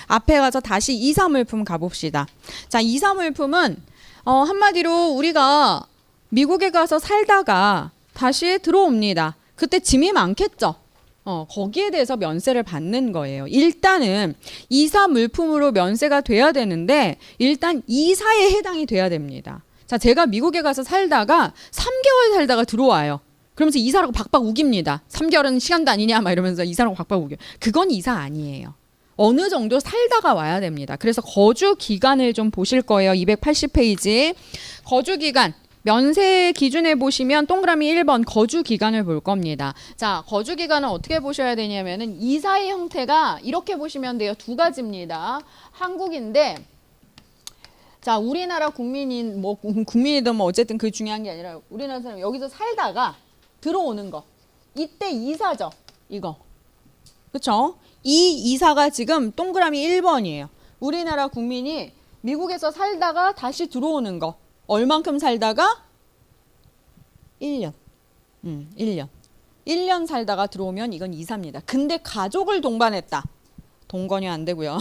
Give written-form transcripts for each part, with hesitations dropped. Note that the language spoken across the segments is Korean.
앞에 가서 다시 이사물품 가봅시다. 자, 이사물품은 한마디로 우리가 미국에 가서 살다가 다시 들어옵니다. 그때 짐이 많겠죠. 거기에 대해서 면세를 받는 거예요. 일단은 이사 물품으로 면세가 돼야 되는데 일단 이사에 해당이 돼야 됩니다. 자, 제가 미국에 가서 살다가 3개월 살다가 들어와요. 그러면서 이사라고 박박 우깁니다. 3개월은 시간도 아니냐 막 이러면서 이사라고 박박 우겨. 그건 이사 아니에요. 어느 정도 살다가 와야 됩니다. 그래서 거주 기간을 좀 보실 거예요. 280페이지. 거주 기간. 면세 기준에 보시면 동그라미 1번 거주 기간을 볼 겁니다. 자, 거주 기간은 어떻게 보셔야 되냐면은 이사의 형태가 이렇게 보시면 돼요. 두 가지입니다. 한국인데 자, 우리나라 국민인 뭐 국민이든 뭐 어쨌든 그 중요한 게 아니라 우리나라 사람 여기서 살다가 들어오는 거. 이때 이사죠. 이거. 그렇죠? 이 이사가 지금 동그라미 1번이에요. 우리나라 국민이 미국에서 살다가 다시 들어오는 거. 얼만큼 살다가? 1년. 1년. 1년 살다가 들어오면 이건 이사입니다. 근데 가족을 동반했다. 동거녀 안 되고요.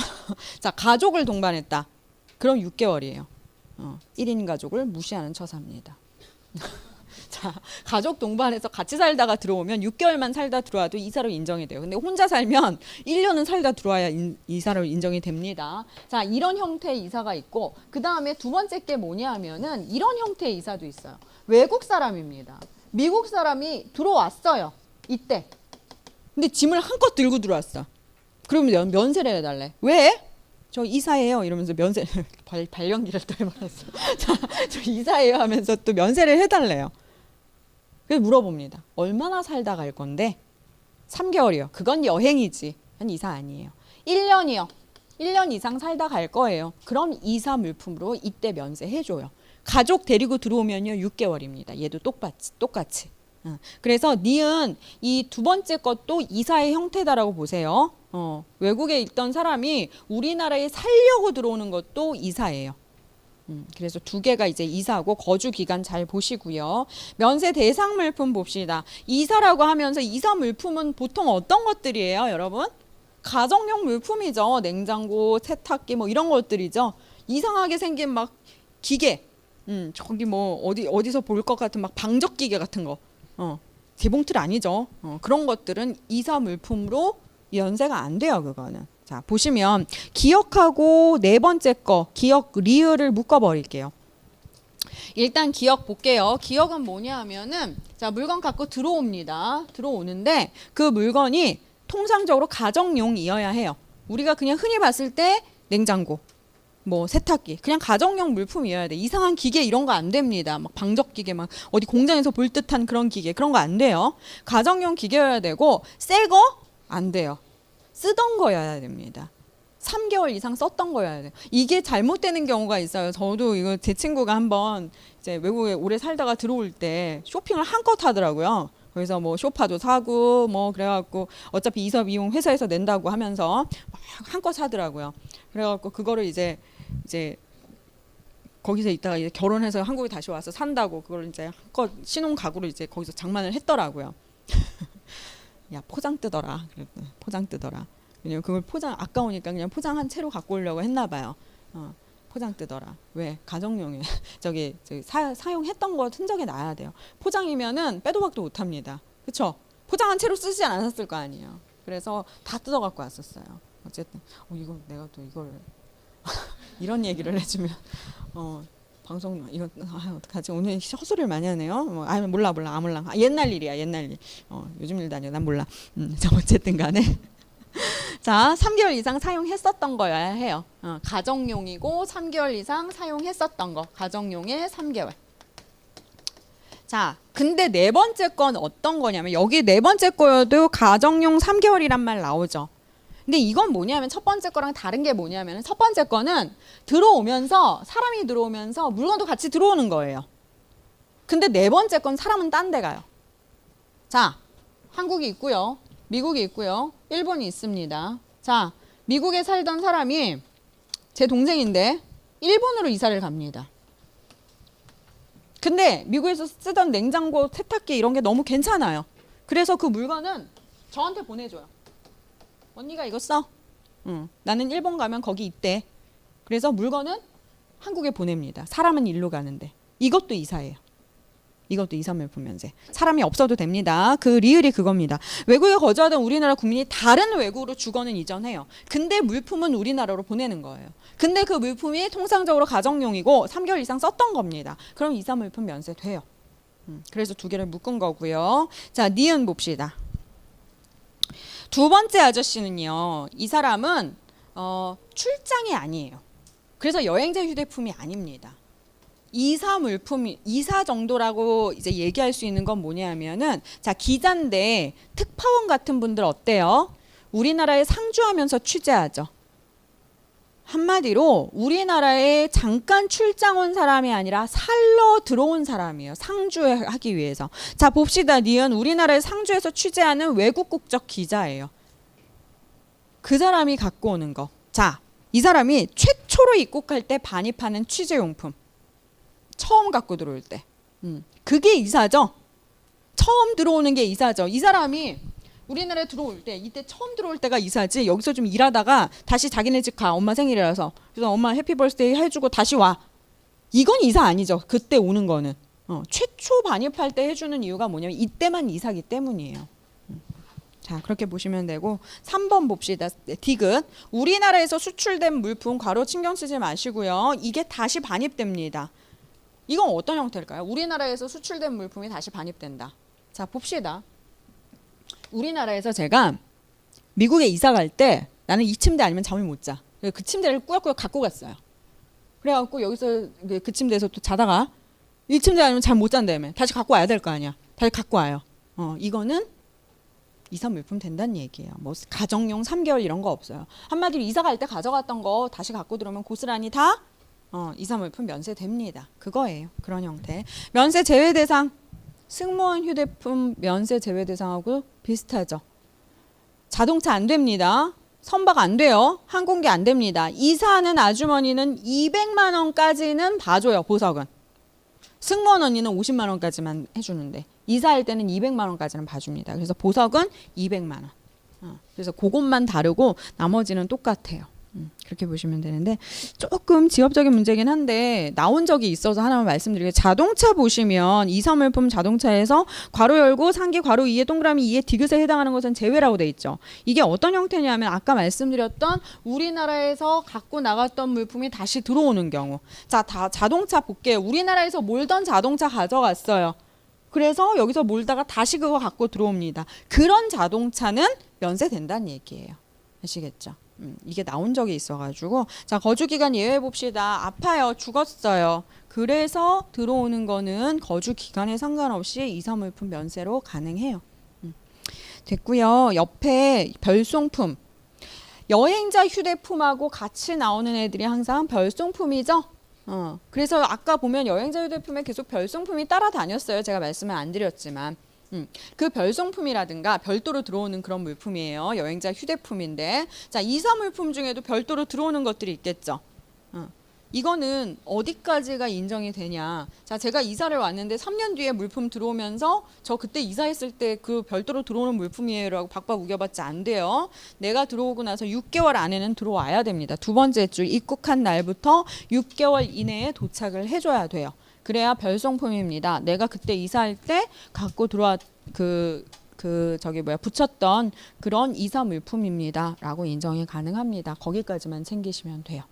자, 가족을 동반했다. 그럼 6개월이에요. 1인 가족을 무시하는 처사입니다. 자, 가족 동반해서 같이 살다가 들어오면 6개월만 살다 들어와도 이사로 인정이 돼요. 근데 혼자 살면 1년은 살다 들어와야 이사로 인정이 됩니다. 자, 이런 형태의 이사가 있고 그 다음에 두 번째 게 뭐냐 하면은 이런 형태의 이사도 있어요. 외국 사람입니다. 미국 사람이 들어왔어요. 이때. 근데 짐을 한껏 들고 들어왔어. 그러면 면세를 해달래. 왜? 저 이사예요 이러면서 면세 발연기를 또 해버렸어. 자, 저 이사예요 하면서 또 면세를 해달래요. 그래서 물어봅니다. 얼마나 살다 갈 건데? 3개월이요. 그건 여행이지. 그건 이사 아니에요. 1년이요. 1년 이상 살다 갈 거예요. 그럼 이사 물품으로 이때 면세해줘요. 가족 데리고 들어오면요 6개월입니다. 얘도 똑같이. 그래서 니은 이 두 번째 것도 이사의 형태다라고 보세요. 외국에 있던 사람이 우리나라에 살려고 들어오는 것도 이사예요. 그래서 두 개가 이제 이사고 거주 기간 잘 보시고요. 면세 대상 물품 봅시다. 이사라고 하면서 이사 물품은 보통 어떤 것들이에요, 여러분? 가정용 물품이죠. 냉장고, 세탁기 뭐 이런 것들이죠. 이상하게 생긴 막 기계, 저기 뭐 어디서 볼 것 같은 막 방적 기계 같은 거, 재봉틀 아니죠. 그런 것들은 이사 물품으로 면세가 안 돼요, 그거는. 자, 보시면 기억하고 네 번째 거 기억 리을을 묶어 버릴게요. 일단 기억 볼게요. 기억은 뭐냐 하면은 자, 물건 갖고 들어옵니다. 들어오는데 그 물건이 통상적으로 가정용이어야 해요. 우리가 그냥 흔히 봤을 때 냉장고, 뭐 세탁기, 그냥 가정용 물품이어야 돼. 이상한 기계 이런 거 안 됩니다. 막 방적 기계 막 어디 공장에서 볼 듯한 그런 기계 그런 거 안 돼요. 가정용 기계여야 되고 새 거 안 돼요. 쓰던 거여야 됩니다. 3개월 이상 썼던 거여야 돼요. 이게 잘못되는 경우가 있어요. 저도 이거 제 친구가 한번 이제 외국에 오래 살다가 들어올 때 쇼핑을 한껏 하더라고요. 그래서 뭐 쇼파도 사고 뭐 그래갖고 어차피 이사 비용 회사에서 낸다고 하면서 막 한껏 사더라고요. 그래갖고 그거를 이제 거기서 있다가 이제 결혼해서 한국에 다시 와서 산다고 그걸 이제 한껏 신혼 가구로 이제 거기서 장만을 했더라고요. 야, 포장 뜯어라. 포장 뜯어라. 왜냐면 그걸 포장 아까우니까 그냥 포장한 채로 갖고 오려고 했나 봐요. 포장 뜯어라. 왜? 가정용에 저기 사용했던 거 흔적이 나야 돼요. 포장이면은 빼도 박도 못 합니다. 그렇죠? 포장한 채로 쓰지 않았을 거 아니에요. 그래서 다 뜯어 갖고 왔었어요. 어쨌든 이거 내가 또 이걸 이런 얘기를 해주면 방송 이거 어떡하지? 오늘 헛소리를 많이 하네요. 몰라 아몰랑. 옛날 일이야 옛날 일. 요즘 일도 아니야. 난 몰라. 자, 어쨌든 간에 자, 3개월 이상 사용했었던 거여야 해요. 가정용이고 3개월 이상 사용했었던 거. 가정용에 3개월. 자, 근데 네 번째 건 어떤 거냐면 여기 네 번째 거여도 가정용 3개월이란 말 나오죠. 근데 이건 뭐냐면 첫 번째 거랑 다른 게 뭐냐면 첫 번째 거는 들어오면서 사람이 들어오면서 물건도 같이 들어오는 거예요. 근데 네 번째 건 사람은 딴 데 가요. 자, 한국이 있고요. 미국이 있고요. 일본이 있습니다. 자, 미국에 살던 사람이 제 동생인데 일본으로 이사를 갑니다. 근데 미국에서 쓰던 냉장고, 세탁기 이런 게 너무 괜찮아요. 그래서 그 물건은 저한테 보내줘요. 언니가 이거 써. 나는 일본 가면 거기 있대. 그래서 물건은 한국에 보냅니다. 사람은 일로 가는데. 이것도 이사예요. 이것도 이사물품 면세. 사람이 없어도 됩니다. 그 리을이 그겁니다. 외국에 거주하던 우리나라 국민이 다른 외국으로 주거는 이전해요. 근데 물품은 우리나라로 보내는 거예요. 근데 그 물품이 통상적으로 가정용이고 3개월 이상 썼던 겁니다. 그럼 이사물품 면세 돼요. 그래서 두 개를 묶은 거고요. 자, 니은 봅시다. 두 번째 아저씨는요. 이 사람은 출장이 아니에요. 그래서 여행자 휴대품이 아닙니다. 이사 물품, 이사 정도라고 이제 얘기할 수 있는 건 뭐냐면은, 자, 기자인데 특파원 같은 분들 어때요? 우리나라에 상주하면서 취재하죠. 한마디로 우리나라에 잠깐 출장 온 사람이 아니라 살러 들어온 사람이에요. 상주하기 위해서. 자, 봅시다. 니은 우리나라에 상주해서 취재하는 외국 국적 기자예요. 그 사람이 갖고 오는 거. 자, 이 사람이 최초로 입국할 때 반입하는 취재용품. 처음 갖고 들어올 때. 그게 이사죠. 처음 들어오는 게 이사죠. 이 사람이 우리나라에 들어올 때, 이때 처음 들어올 때가 이사지. 여기서 좀 일하다가 다시 자기네 집 가. 엄마 생일이라서. 그래서 엄마 해피 벌스데이 해주고 다시 와. 이건 이사 아니죠. 그때 오는 거는. 최초 반입할 때 해주는 이유가 뭐냐면 이때만 이사기 때문이에요. 자, 그렇게 보시면 되고 3번 봅시다. 디귿. 우리나라에서 수출된 물품 괄호 신경 쓰지 마시고요. 이게 다시 반입됩니다. 이건 어떤 형태일까요? 우리나라에서 수출된 물품이 다시 반입된다. 자, 봅시다. 우리나라에서 제가 미국에 이사 갈 때 나는 이 침대 아니면 잠을 못 자. 그 침대를 꾸역꾸역 갖고 갔어요. 그래갖고 여기서 그 침대에서 또 자다가 이 침대 아니면 잠 못 잔다며. 다시 갖고 와야 될 거 아니야. 다시 갖고 와요. 이거는 이사 물품 된다는 얘기예요. 뭐 가정용 3개월 이런 거 없어요. 한마디로 이사 갈 때 가져갔던 거 다시 갖고 들어오면 고스란히 다 이사 물품 면세됩니다. 그거예요. 그런 형태. 면세 제외 대상. 승무원 휴대품 면세 제외 대상하고 비슷하죠. 자동차 안 됩니다. 선박 안 돼요. 항공기 안 됩니다. 이사하는 아주머니는 200만 원까지는 봐줘요. 보석은. 승무원 언니는 50만 원까지만 해주는데 이사할 때는 200만 원까지는 봐줍니다. 그래서 보석은 200만 원. 그래서 그것만 다르고 나머지는 똑같아요. 그렇게 보시면 되는데 조금 지엽적인 문제긴 한데 나온 적이 있어서 하나만 말씀드리게 자동차 보시면 이사물품 자동차에서 괄호 열고 상기 괄호 2에 동그라미 2에 디귿에 해당하는 것은 제외라고 돼 있죠. 이게 어떤 형태냐면 아까 말씀드렸던 우리나라에서 갖고 나갔던 물품이 다시 들어오는 경우. 자, 자동차 볼게요. 우리나라에서 몰던 자동차 가져갔어요. 그래서 여기서 몰다가 다시 그거 갖고 들어옵니다. 그런 자동차는 면세된다는 얘기예요. 아시겠죠? 이게 나온 적이 있어가지고 자 거주기간 예외 봅시다. 아파요. 죽었어요. 그래서 들어오는 거는 거주기간에 상관없이 이사물품 면세로 가능해요. 됐고요. 옆에 별송품. 여행자 휴대품하고 같이 나오는 애들이 항상 별송품이죠. 그래서 아까 보면 여행자 휴대품에 계속 별송품이 따라다녔어요. 제가 말씀을 안 드렸지만 그 별송품이라든가 별도로 들어오는 그런 물품이에요. 여행자 휴대품인데 자 이사 물품 중에도 별도로 들어오는 것들이 있겠죠. 이거는 어디까지가 인정이 되냐. 자 제가 이사를 왔는데 3년 뒤에 물품 들어오면서 저 그때 이사했을 때 그 별도로 들어오는 물품이에요 라고 박박 우겨봤자 안 돼요. 내가 들어오고 나서 6개월 안에는 들어와야 됩니다. 두 번째 줄 입국한 날부터 6개월 이내에 도착을 해줘야 돼요. 그래야 별송품입니다. 내가 그때 이사할 때 갖고 들어왔 붙였던 그런 이사 물품입니다라고 인정이 가능합니다. 거기까지만 챙기시면 돼요.